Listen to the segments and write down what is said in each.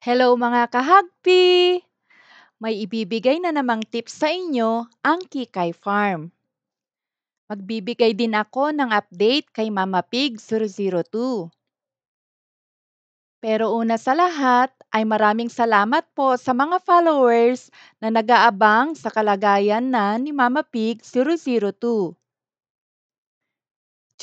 Hello mga kahagpi! May ibibigay na namang tips sa inyo ang Kikay Farm. Magbibigay din ako ng update kay Mama Pig 002. Pero una sa lahat ay maraming salamat po sa mga followers na nag-aabang sa kalagayan na ni Mama Pig 002.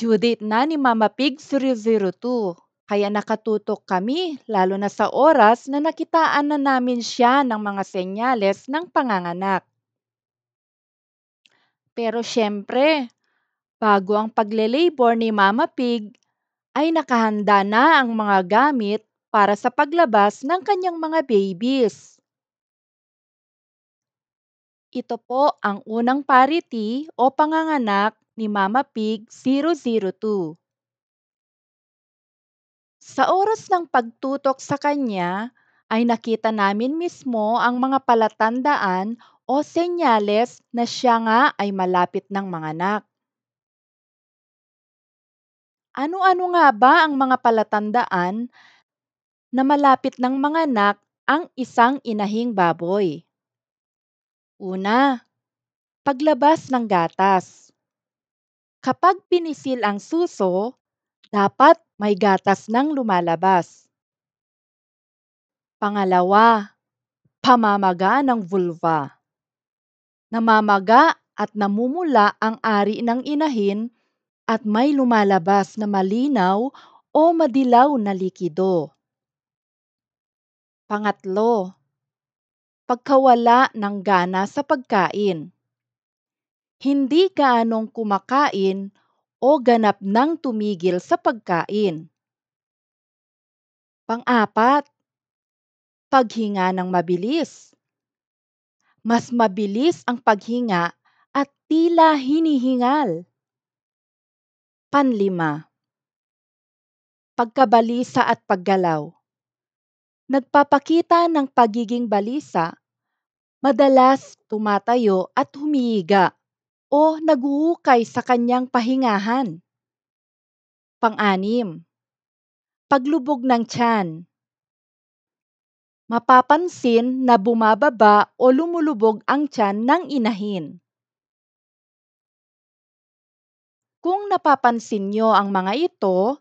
Judith na ni Mama Pig 002. Kaya nakatutok kami lalo na sa oras na nakitaan na namin siya ng mga senyales ng panganganak. Pero syempre, bago ang pagle-labor ni Mama Pig, ay nakahanda na ang mga gamit para sa paglabas ng kanyang mga babies. Ito po ang unang parity o panganganak ni Mama Pig 002. Sa oras ng pagtutok sa kanya, ay nakita namin mismo ang mga palatandaan o senyales na siya nga ay malapit ng manganak. Ano-ano nga ba ang mga palatandaan na malapit ng manganak ang isang inahing baboy? Una, paglabas ng gatas. Kapag pinisil ang suso, dapat may gatas nang lumalabas. Pangalawa, pamamaga ng vulva. Namamaga at namumula ang ari ng inahin at may lumalabas na malinaw o madilaw na likido. Pangatlo, pagkawala ng gana sa pagkain. Hindi gaanong kumakain o ganap nang tumigil sa pagkain. Pang-apat, paghinga ng mabilis. Mas mabilis ang paghinga at tila hinihingal. Panlima, pagkabalisa at paggalaw. Nagpapakita ng pagiging balisa, madalas tumatayo at humihiga o naguhukay sa kanyang pahingahan. Pang-anim, paglubog ng tiyan. Mapapansin na bumababa o lumulubog ang tiyan ng inahin. Kung napapansin nyo ang mga ito,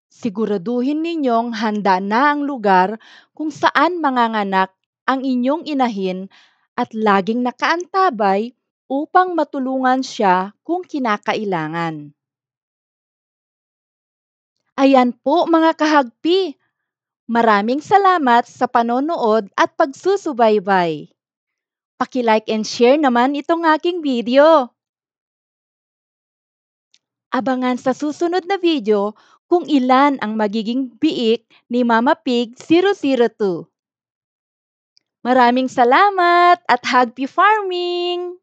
siguraduhin ninyong handa na ang lugar kung saan manganganak ang inyong inahin at laging nakaantabay upang matulungan siya kung kinakailangan. Ayan po mga kahagpi, maraming salamat sa panonood at pagsusubaybay. Paki-like and share naman itong aking video. Abangan sa susunod na video kung ilan ang magiging biik ni Mama Pig 002. Maraming salamat at happy farming!